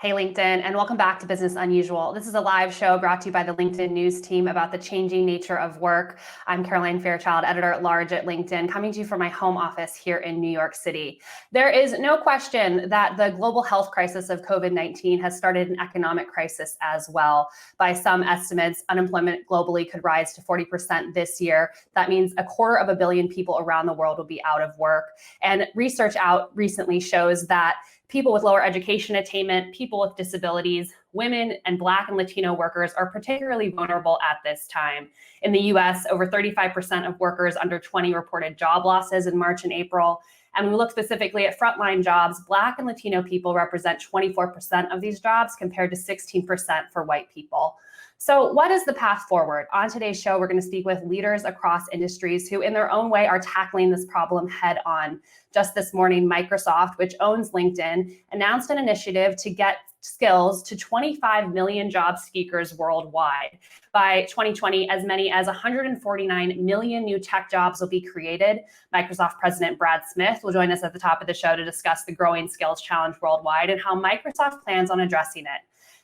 Hey, LinkedIn, and welcome back to Business Unusual. This is a live show brought to you by the LinkedIn news team about the changing nature of work. I'm Caroline Fairchild, editor-at-large at LinkedIn, coming to you from my home office here in New York City. There is no question that the global health crisis of COVID-19 has started an economic crisis as well. By some estimates, unemployment globally could rise to 40% this year. That means 250 million people around the world will be out of work. And research out recently shows that people with lower education attainment, people with disabilities, women and Black and Latino workers are particularly vulnerable at this time. In the US, over 35% of workers under 20 reported job losses in March and April. And when we look specifically at frontline jobs, Black and Latino people represent 24% of these jobs compared to 16% for white people. So what is the path forward? On today's show, we're going to speak with leaders across industries who in their own way are tackling this problem head on. Just this morning, Microsoft, which owns LinkedIn, announced an initiative to get skills to 25 million job seekers worldwide. By 2020, as many as 149 million new tech jobs will be created. Microsoft President Brad Smith will join us at the top of the show to discuss the growing skills challenge worldwide and how Microsoft plans on addressing it.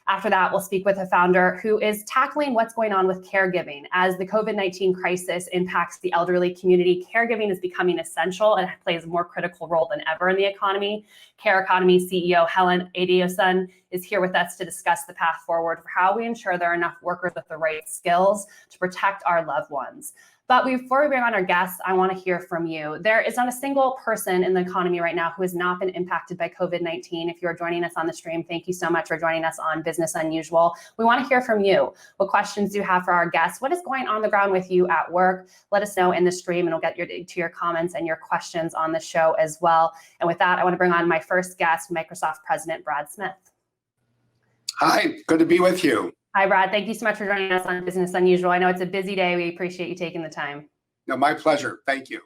After that, we'll speak with a founder who is tackling what's going on with caregiving. As the COVID-19 crisis impacts the elderly community, caregiving is becoming essential and plays a more critical role than ever in the economy. Care Economy CEO Helen Adeosun is here with us to discuss the path forward for how we ensure there are enough workers with the right skills to protect our loved ones. But before we bring on our guests, I want to hear from you. There is not a single person in the economy right now who has not been impacted by COVID-19. If you're joining us on the stream, thank you so much for joining us on Business Unusual. We want to hear from you. What questions do you have for our guests? What is going on the ground with you at work? Let us know in the stream and we'll get to your comments and your questions on the show as well. And with that, I want to bring on my first guest, Microsoft President Brad Smith. Hi, good to be with you. Hi, Brad. Thank you so much for joining us on Business Unusual. I know it's a busy day. We appreciate you taking the time. No, my pleasure. Thank you.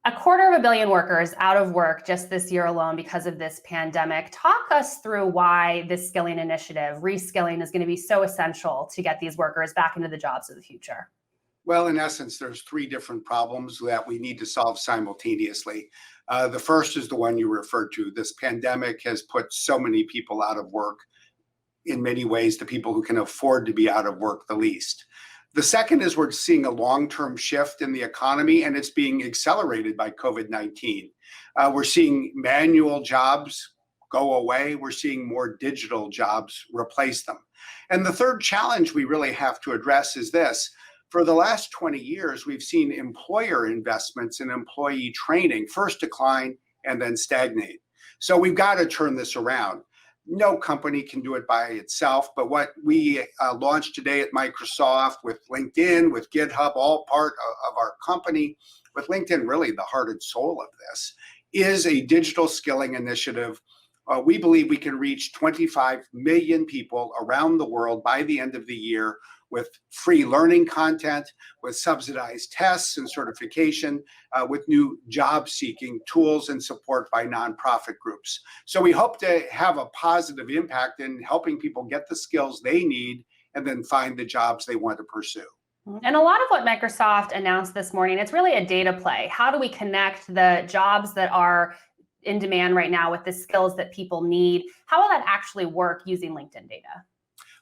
250 million workers out of work just this year alone because of this pandemic. Talk us through why this skilling initiative, reskilling, is going to be so essential to get these workers back into the jobs of the future. Well, in essence, there's three different problems that we need to solve simultaneously. The first is the one you referred to. This pandemic has put so many people out of work. In many ways, the people who can afford to be out of work the least. The second is we're seeing a long-term shift in the economy, and it's being accelerated by COVID-19. We're seeing manual jobs go away. We're seeing more digital jobs replace them. And the third challenge we really have to address is this. For the last 20 years, we've seen employer investments in employee training first decline and then stagnate. So we've got to turn this around. No company can do it by itself, but what we launched today at Microsoft with LinkedIn, with GitHub, all part of our company, with LinkedIn really the heart and soul of this, is a digital skilling initiative. We believe we can reach 25 million people around the world by the end of the year with free learning content, with subsidized tests and certification, with new job-seeking tools and support by nonprofit groups. So we hope to have a positive impact in helping people get the skills they need and then find the jobs they want to pursue. And a lot of what Microsoft announced this morning, it's really a data play. How do we connect the jobs that are in demand right now with the skills that people need? How will that actually work using LinkedIn data?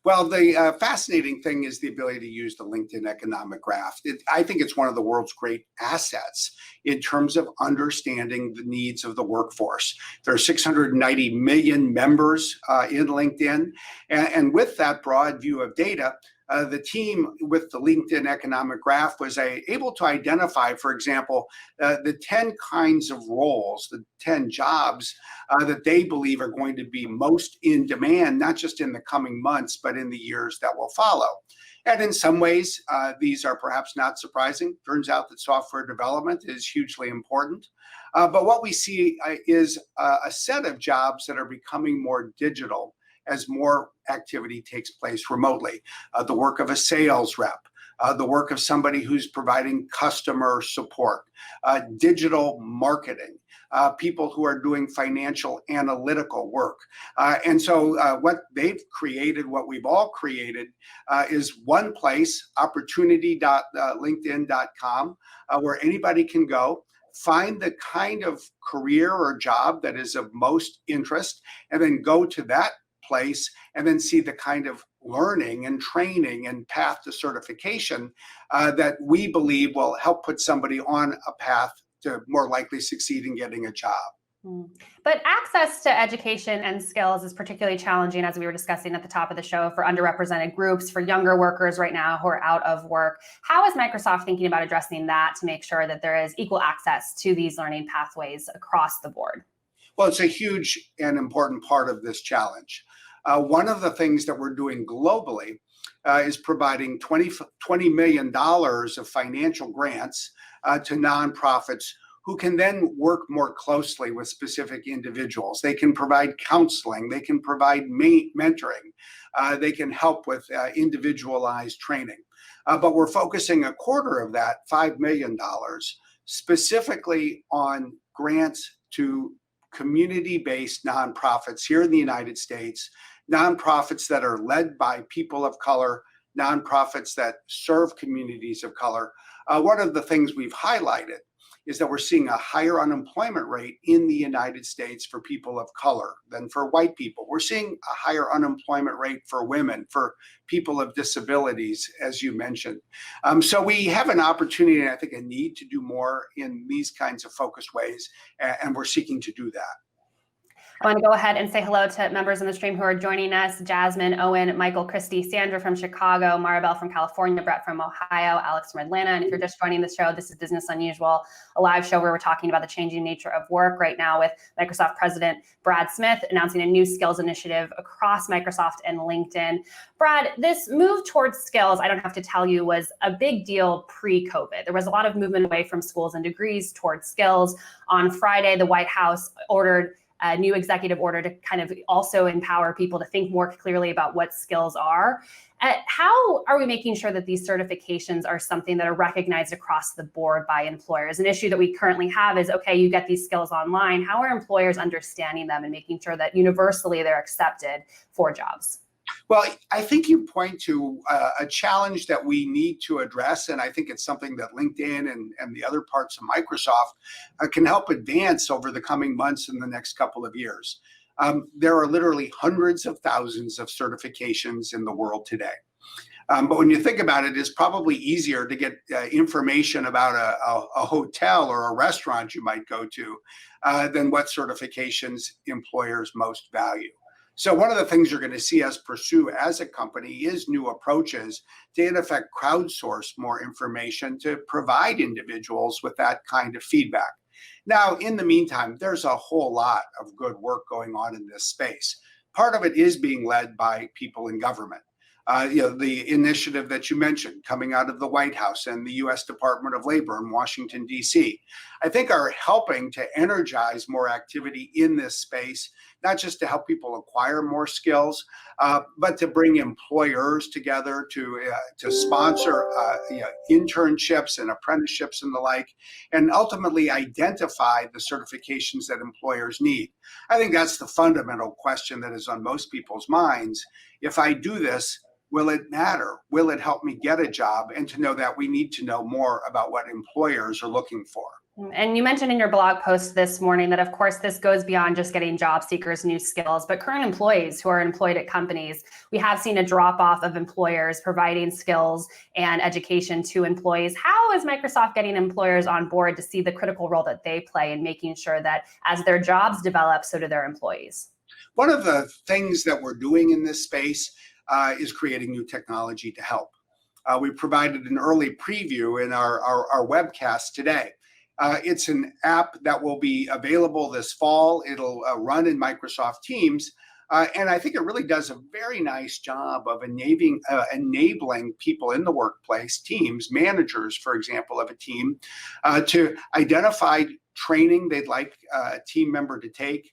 Well, the fascinating thing is the ability to use the LinkedIn economic graph. I think it's one of the world's great assets in terms of understanding the needs of the workforce. There are 690 million members in LinkedIn. And with that broad view of data, the team with the LinkedIn economic graph was able to identify, for example, the 10 kinds of roles, the 10 jobs that they believe are going to be most in demand, not just in the coming months, but in the years that will follow. And in some ways, these are perhaps not surprising. Turns out that software development is hugely important. But what we see is a set of jobs that are becoming more digital as more activity takes place remotely. The work of a sales rep, the work of somebody who's providing customer support, digital marketing, people who are doing financial analytical work. And so what they've created, what we've all created, is one place, opportunity.linkedin.com, where anybody can go, find the kind of career or job that is of most interest, and then go to that workplace and then see the kind of learning and training and path to certification that we believe will help put somebody on a path to more likely succeed in getting a job. But access to education and skills is particularly challenging, as we were discussing at the top of the show, for underrepresented groups, for younger workers right now who are out of work. How is Microsoft thinking about addressing that to make sure that there is equal access to these learning pathways across the board? Well, it's a huge and important part of this challenge. One of the things that we're doing globally is providing $20 million of financial grants to nonprofits who can then work more closely with specific individuals. They can provide counseling, they can provide mentoring, they can help with individualized training. But we're focusing a quarter of that, $5 million, specifically on grants to community-based nonprofits here in the United States, nonprofits that are led by people of color, nonprofits that serve communities of color. One of the things we've highlighted is that we're seeing a higher unemployment rate in the United States for people of color than for white people. We're seeing a higher unemployment rate for women, for people with disabilities, as you mentioned. So we have an opportunity and I think a need to do more in these kinds of focused ways, and we're seeking to do that. I want to go ahead and say hello to members in the stream who are joining us: Jasmine, Owen, Michael, Christy, Sandra from Chicago, Maribel from California, Brett from Ohio, Alex from Atlanta. And if you're just joining the show, this is Business Unusual, a live show where we're talking about the changing nature of work right now with Microsoft President Brad Smith announcing a new skills initiative across Microsoft and LinkedIn. Brad, this move towards skills, I don't have to tell you, was a big deal pre-COVID. There was a lot of movement away from schools and degrees towards skills. On Friday, the White House ordered a new executive order to kind of also empower people to think more clearly about what skills are. How are we making sure that these certifications are something that are recognized across the board by employers? An issue that we currently have is, okay, you get these skills online. How are employers understanding them and making sure that universally they're accepted for jobs? Well, I think you point to a challenge that we need to address, and I think it's something that LinkedIn and the other parts of Microsoft can help advance over the coming months and the next couple of years. There are literally hundreds of thousands of certifications in the world today. But when you think about it, it's probably easier to get information about a hotel or a restaurant you might go to than what certifications employers most value. So one of the things you're going to see us pursue as a company is new approaches to, in effect, crowdsource more information to provide individuals with that kind of feedback. Now, in the meantime, there's a whole lot of good work going on in this space. Part of it is being led by people in government. The initiative that you mentioned coming out of the White House and the U.S. Department of Labor in Washington, D.C., I think are helping to energize more activity in this space, not just to help people acquire more skills, but to bring employers together to sponsor internships and apprenticeships and the like, and ultimately identify the certifications that employers need. I think that's the fundamental question that is on most people's minds. If I do this, will it matter? Will it help me get a job? And to know that, we need to know more about what employers are looking for. And you mentioned in your blog post this morning that, of course, this goes beyond just getting job seekers new skills, but current employees who are employed at companies. We have seen a drop off of employers providing skills and education to employees. How is Microsoft getting employers on board to see the critical role that they play in making sure that as their jobs develop, so do their employees? One of the things that we're doing in this space is creating new technology to help. We provided an early preview in our webcast today. It's an app that will be available this fall. It'll run in Microsoft Teams. And I think it really does a very nice job of enabling people in the workplace, teams, managers, for example, of a team, to identify training they'd like a team member to take,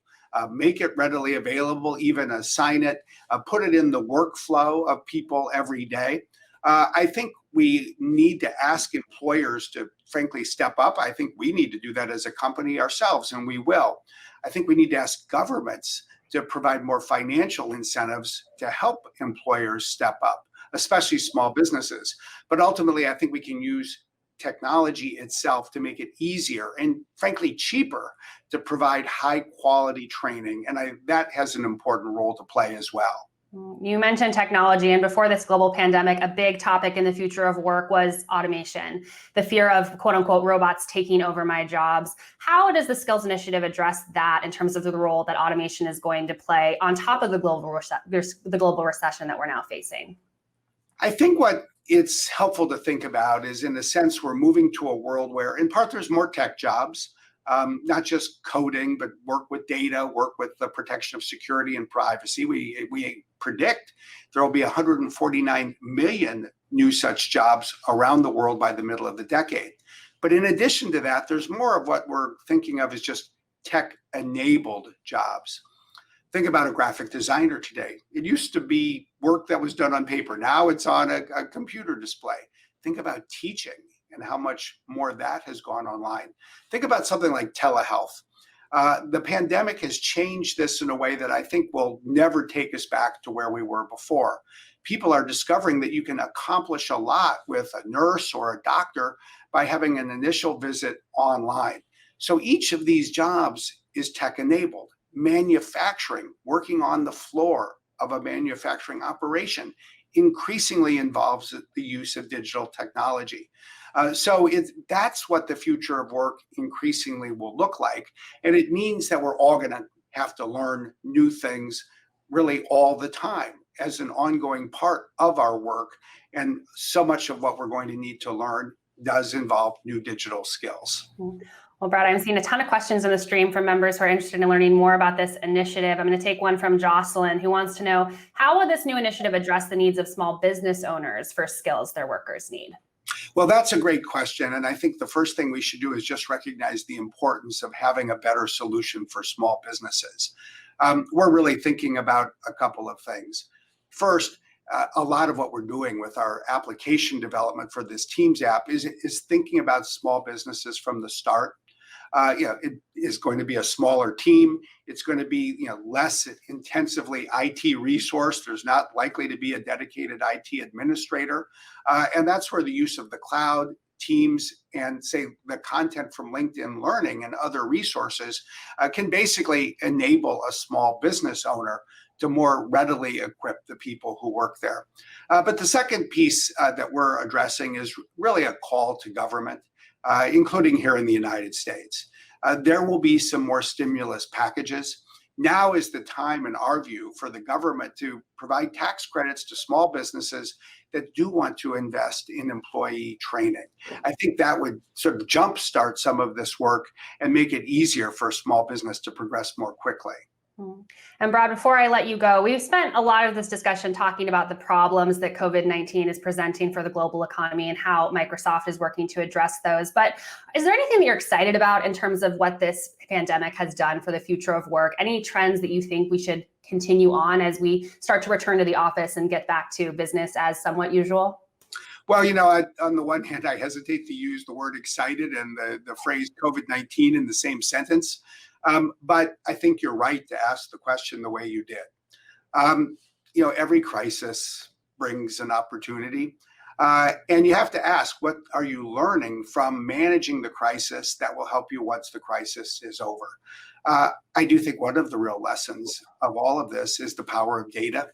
make it readily available, even assign it, put it in the workflow of people every day. I think we need to ask employers to, frankly, step up. I think we need to do that as a company ourselves, and we will. I think we need to ask governments to provide more financial incentives to help employers step up, especially small businesses. But ultimately, I think we can use technology itself to make it easier and frankly cheaper to provide high quality training. And that has an important role to play as well. You mentioned technology, and before this global pandemic, a big topic in the future of work was automation, the fear of quote unquote robots taking over my jobs. How does the Skills Initiative address that in terms of the role that automation is going to play on top of the global recession that we're now facing? I think what it's helpful to think about is, in a sense, we're moving to a world where, in part, there's more tech jobs, not just coding, but work with data, work with the protection of security and privacy. We predict there will be 149 million new such jobs around the world by the middle of the decade. But in addition to that, there's more of what we're thinking of as just tech-enabled jobs. Think about a graphic designer today. It used to be work that was done on paper. Now it's on a computer display. Think about teaching and how much more that has gone online. Think about something like telehealth. The pandemic has changed this in a way that I think will never take us back to where we were before. People are discovering that you can accomplish a lot with a nurse or a doctor by having an initial visit online. So each of these jobs is tech-enabled. Manufacturing, working on the floor of a manufacturing operation, increasingly involves the use of digital technology. So that's what the future of work increasingly will look like. And it means that we're all going to have to learn new things really all the time as an ongoing part of our work. And so much of what we're going to need to learn does involve new digital skills. Well, Brad, I'm seeing a ton of questions in the stream from members who are interested in learning more about this initiative. I'm going to take one from Jocelyn, who wants to know, how will this new initiative address the needs of small business owners for skills their workers need? Well, that's a great question. And I think the first thing we should do is just recognize the importance of having a better solution for small businesses. We're really thinking about a couple of things. First, a lot of what we're doing with our application development for this Teams app is thinking about small businesses from the start. It is going to be a smaller team. It's going to be less intensively IT resourced. There's not likely to be a dedicated IT administrator. And that's where the use of the cloud, Teams, and say the content from LinkedIn Learning and other resources can basically enable a small business owner to more readily equip the people who work there. But the second piece that we're addressing is really a call to government, including here in the United States. There will be some more stimulus packages. Now is the time, in our view, for the government to provide tax credits to small businesses that do want to invest in employee training. I think that would sort of jumpstart some of this work and make it easier for a small business to progress more quickly. And Brad, before I let you go, we've spent a lot of this discussion talking about the problems that COVID-19 is presenting for the global economy and how Microsoft is working to address those. But is there anything that you're excited about in terms of what this pandemic has done for the future of work? Any trends that you think we should continue on as we start to return to the office and get back to business as somewhat usual? Well, on the one hand, I hesitate to use the word excited and the phrase COVID-19 in the same sentence. But I think you're right to ask the question the way you did. Every crisis brings an opportunity. And you have to ask, what are you learning from managing the crisis that will help you once the crisis is over? I do think one of the real lessons of all of this is the power of data.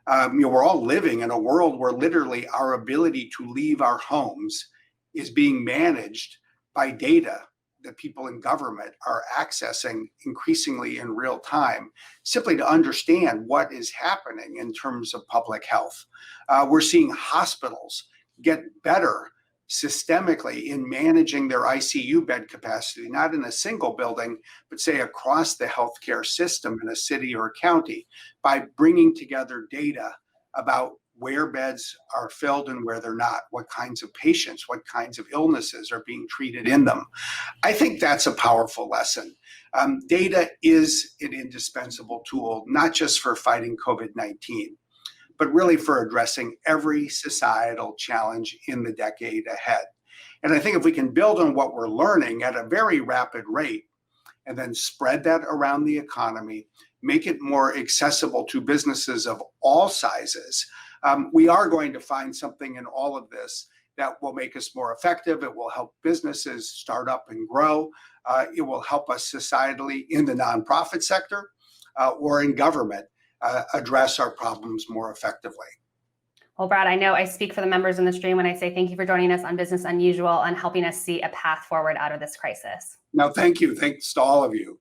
We're all living in a world where literally our ability to leave our homes is being managed by data that people in government are accessing increasingly in real time, simply to understand what is happening in terms of public health. We're seeing hospitals get better systemically in managing their ICU bed capacity, not in a single building, but say across the healthcare system in a city or a county, by bringing together data about where beds are filled and where they're not, what kinds of patients, what kinds of illnesses are being treated in them. I think that's a powerful lesson. Data is an indispensable tool, not just for fighting COVID-19, but really for addressing every societal challenge in the decade ahead. And I think if we can build on what we're learning at a very rapid rate, and then spread that around the economy, make it more accessible to businesses of all sizes, we are going to find something in all of this that will make us more effective. It will help businesses start up and grow. It will help us societally in the nonprofit sector or in government address our problems more effectively. Well, Brad, I know I speak for the members in the stream when I say thank you for joining us on Business Unusual and helping us see a path forward out of this crisis. No, thank you. Thanks to all of you.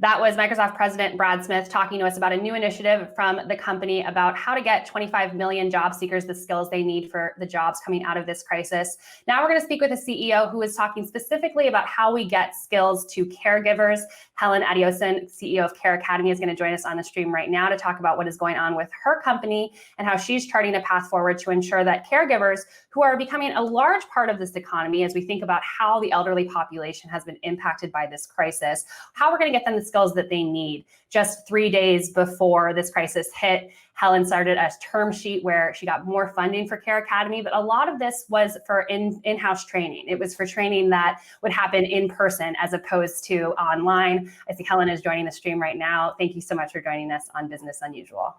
That was Microsoft President Brad Smith talking to us about a new initiative from the company about how to get 25 million job seekers the skills they need for the jobs coming out of this crisis. Now we're going to speak with a CEO who is talking specifically about how we get skills to caregivers. Helen Adioson, CEO of Care Academy, is going to join us on the stream right now to talk about what is going on with her company and how she's charting a path forward to ensure that caregivers, who are becoming a large part of this economy as we think about how the elderly population has been impacted by this crisis, how we're going to get them the skills that they need. Just 3 days before this crisis hit, Helen started a term sheet where she got more funding for Care Academy, but a lot of this was for in-house training. It was for training that would happen in person as opposed to online. I think Helen is joining the stream right now. Thank you so much for joining us on Business Unusual.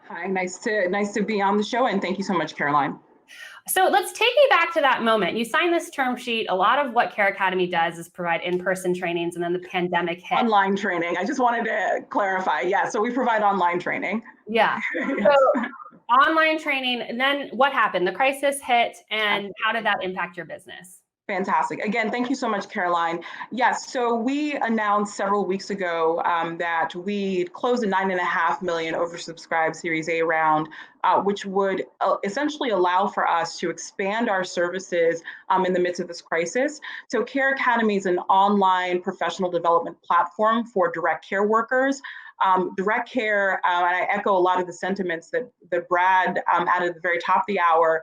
Hi, nice to be on the show, and thank you so much, Caroline. So let's take me back to that moment. You signed this term sheet. A lot of what Care Academy does is provide in-person trainings, and then the pandemic hit. Online training. I just wanted to clarify. Yeah, so we provide online training. Yeah. Yes. So online training, and then what happened? The crisis hit, and how did that impact your business? Fantastic. Again, thank you so much, Caroline. Yes, so we announced several weeks ago that we closed a $9.5 million oversubscribed Series A round, which would essentially allow for us to expand our services in the midst of this crisis. So Care Academy is an online professional development platform for direct care workers. Direct care, and I echo a lot of the sentiments that Brad added at the very top of the hour,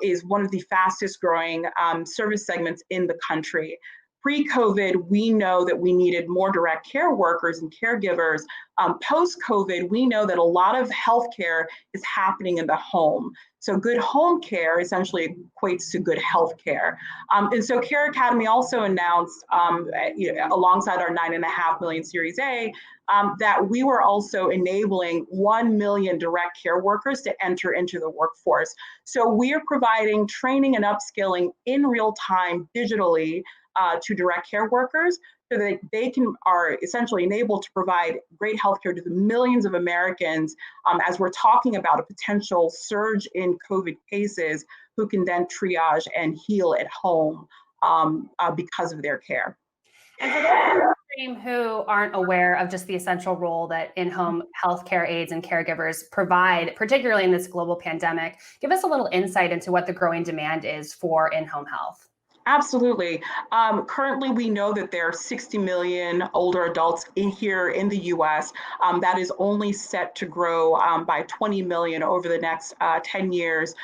is one of the fastest growing service segments in the country. Pre-COVID, we know that we needed more direct care workers and caregivers. Post-COVID, we know that a lot of healthcare is happening in the home. So good home care essentially equates to good healthcare. And so Care Academy also announced, alongside our $9.5 million Series A, that we were also enabling 1 million direct care workers to enter into the workforce. So we are providing training and upskilling in real time digitally to direct care workers so that they are essentially enabled to provide great healthcare to the millions of Americans as we're talking about a potential surge in COVID cases who can then triage and heal at home because of their care. And for those who aren't aware of just the essential role that in-home healthcare aides and caregivers provide, particularly in this global pandemic, give us a little insight into what the growing demand is for in-home health. Absolutely. Currently, we know that there are 60 million older adults in the US. That is only set to grow by 20 million over the next 10 years.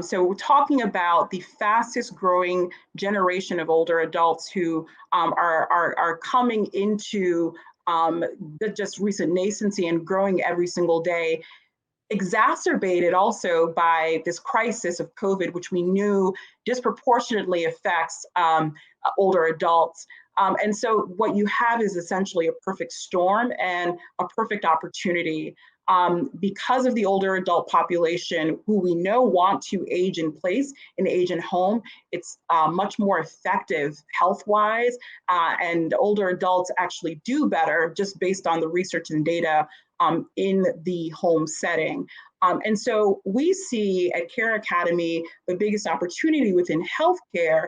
So we're talking about the fastest growing generation of older adults who are coming into the just recent nascency and growing every single day, exacerbated also by this crisis of COVID, which we knew disproportionately affects older adults. And so what you have is essentially a perfect storm and a perfect opportunity. Because of the older adult population who we know want to age in place and age in home, it's much more effective health-wise, and older adults actually do better just based on the research and data in the home setting. And so we see at Care Academy, the biggest opportunity within healthcare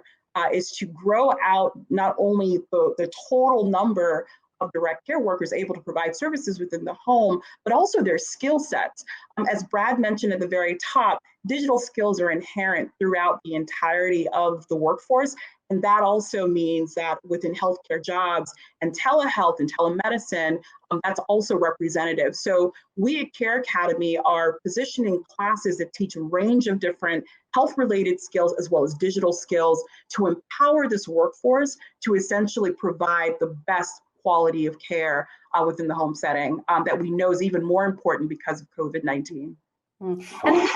is to grow out not only the total number of direct care workers able to provide services within the home, but also their skill sets. As Brad mentioned at the very top, digital skills are inherent throughout the entirety of the workforce. And that also means that within healthcare jobs and telehealth and telemedicine, that's also representative. So we at Care Academy are positioning classes that teach a range of different health-related skills as well as digital skills to empower this workforce to essentially provide the best quality of care within the home setting that we know is even more important because of COVID-19. And the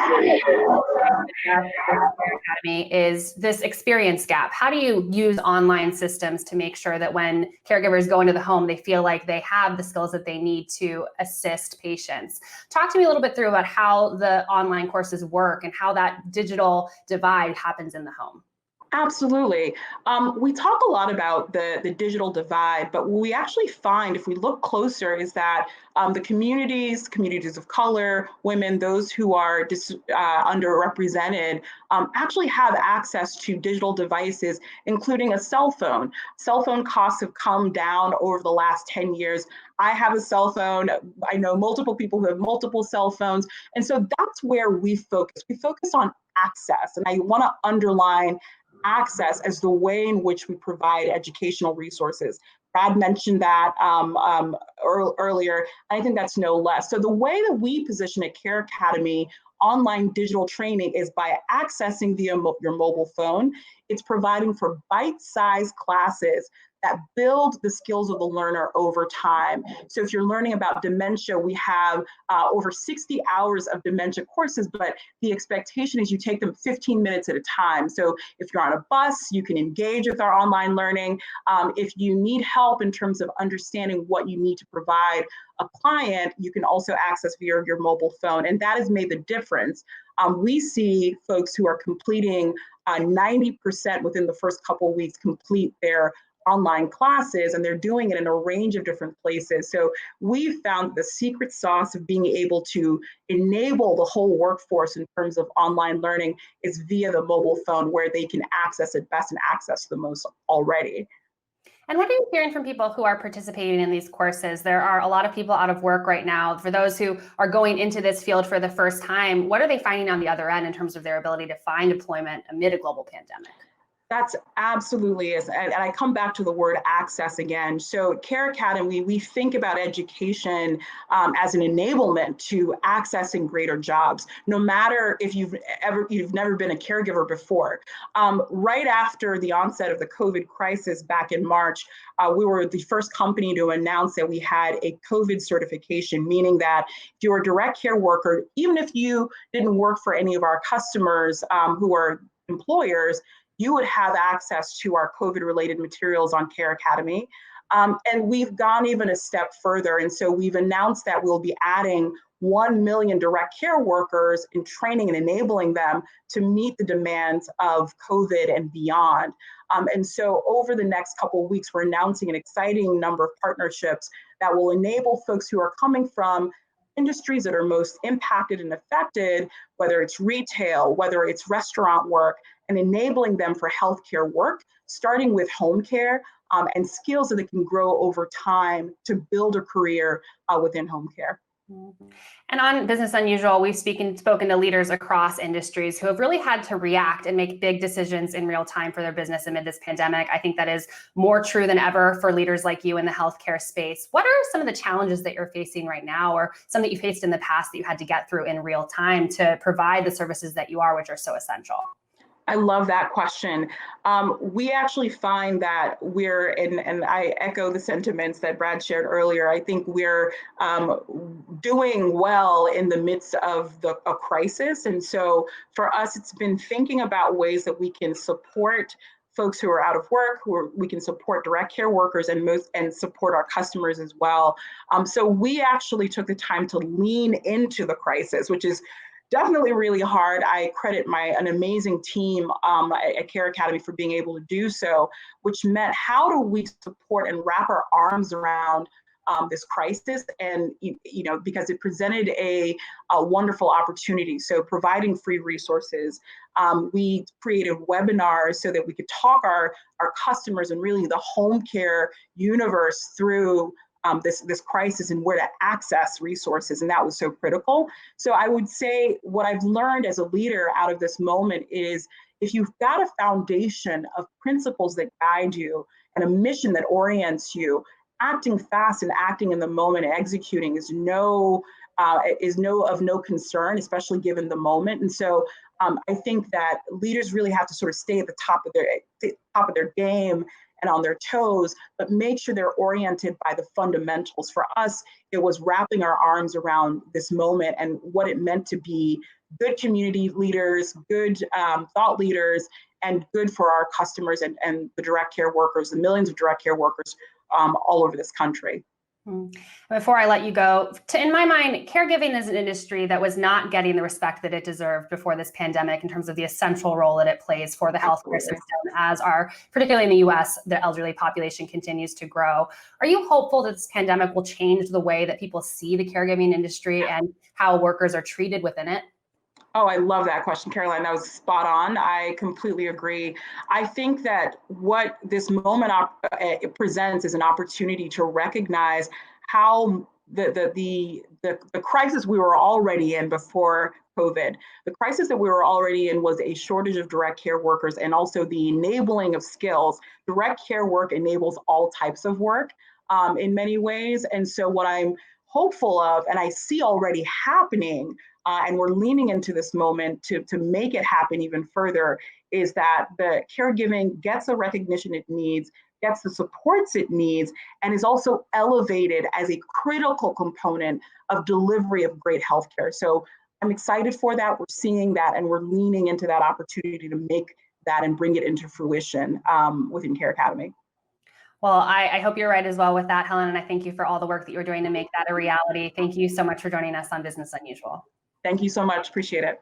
Academy is this experience gap. How do you use online systems to make sure that when caregivers go into the home, they feel like they have the skills that they need to assist patients? Talk to me a little bit through about how the online courses work and how that digital divide happens in the home. Absolutely. We talk a lot about the digital divide, but what we actually find, if we look closer, is that the communities of color, women, those who are underrepresented, actually have access to digital devices, including a cell phone. Cell phone costs have come down over the last 10 years. I have a cell phone. I know multiple people who have multiple cell phones. And so that's where we focus. We focus on access. And I want to underline access as the way in which we provide educational resources. Brad mentioned that earlier. I think that's no less. So the way that we position at Care Academy online digital training is by accessing via your mobile phone. It's providing for bite-sized classes that build the skills of the learner over time. So if you're learning about dementia, we have over 60 hours of dementia courses, but the expectation is you take them 15 minutes at a time. So if you're on a bus, you can engage with our online learning. If you need help in terms of understanding what you need to provide a client, you can also access via your mobile phone. And that has made the difference. We see folks who are completing 90% within the first couple of weeks complete their online classes, and they're doing it in a range of different places. So we found the secret sauce of being able to enable the whole workforce in terms of online learning is via the mobile phone, where they can access it best and access the most already. And what are you hearing from people who are participating in these courses? There are a lot of people out of work right now. For those who are going into this field for the first time, what are they finding on the other end in terms of their ability to find employment amid a global pandemic? That's absolutely is. And I come back to the word access again. So Care Academy, we think about education as an enablement to accessing greater jobs, no matter if you've never been a caregiver before. Right after the onset of the COVID crisis back in March, we were the first company to announce that we had a COVID certification, meaning that if you're a direct care worker, even if you didn't work for any of our customers who are employers, you would have access to our COVID-related materials on Care Academy. And we've gone even a step further. And so we've announced that we'll be adding 1 million direct care workers in training and enabling them to meet the demands of COVID and beyond. And so over the next couple of weeks, we're announcing an exciting number of partnerships that will enable folks who are coming from industries that are most impacted and affected, whether it's retail, whether it's restaurant work, and enabling them for healthcare work, starting with home care and skills that they can grow over time to build a career within home care. And on Business Unusual, we've spoken to leaders across industries who have really had to react and make big decisions in real time for their business amid this pandemic. I think that is more true than ever for leaders like you in the healthcare space. What are some of the challenges that you're facing right now, or some that you faced in the past that you had to get through in real time to provide the services that you are, which are so essential? I love that question. We actually find that we're in, and I echo the sentiments that Brad shared earlier. I think we're doing well in the midst of a crisis. And so for us, it's been thinking about ways that we can support folks who are out of work, we can support direct care workers and support our customers as well. So we actually took the time to lean into the crisis, which is definitely really hard. I credit an amazing team at Care Academy for being able to do so, which meant how do we support and wrap our arms around this crisis, and because it presented a wonderful opportunity. So providing free resources, we created webinars so that we could talk our customers and really the home care universe through this crisis and where to access resources, and that was so critical. So I would say what I've learned as a leader out of this moment is if you've got a foundation of principles that guide you and a mission that orients you, acting fast and acting in the moment and executing is no concern, especially given the moment. And so I think that leaders really have to sort of stay at the top of their game and on their toes, but make sure they're oriented by the fundamentals. For us, it was wrapping our arms around this moment and what it meant to be good community leaders, good thought leaders, and good for our customers and the direct care workers, the millions of direct care workers all over this country. Before I let you go, in my mind, caregiving is an industry that was not getting the respect that it deserved before this pandemic in terms of the essential role that it plays for the healthcare system as particularly in the US, the elderly population continues to grow. Are you hopeful that this pandemic will change the way that people see the caregiving industry and how workers are treated within it? Oh, I love that question, Caroline. That was spot on. I completely agree. I think that what this moment it presents is an opportunity to recognize how the crisis we were already in before COVID, the crisis that we were already in was a shortage of direct care workers and also the enabling of skills. Direct care work enables all types of work in many ways. And so what I'm hopeful of, and I see already happening, and we're leaning into this moment to make it happen even further, is that the caregiving gets the recognition it needs, gets the supports it needs, and is also elevated as a critical component of delivery of great healthcare. So I'm excited for that. We're seeing that, and we're leaning into that opportunity to make that and bring it into fruition within Care Academy. Well, I hope you're right as well with that, Helen, and I thank you for all the work that you're doing to make that a reality. Thank you so much for joining us on Business Unusual. Thank you so much. Appreciate it.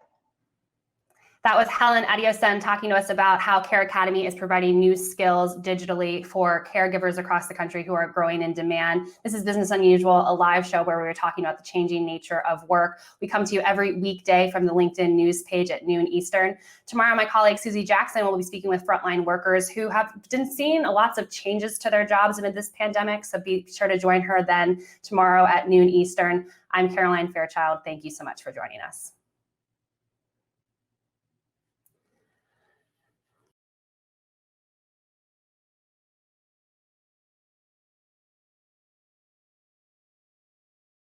That was Helen Adiosen talking to us about how Care Academy is providing new skills digitally for caregivers across the country who are growing in demand. This is Business Unusual, a live show where we were talking about the changing nature of work. We come to you every weekday from the LinkedIn news page at noon Eastern. Tomorrow, my colleague Susie Jackson will be speaking with frontline workers who have been seeing lots of changes to their jobs amid this pandemic. So be sure to join her then tomorrow at noon Eastern. I'm Caroline Fairchild. Thank you so much for joining us.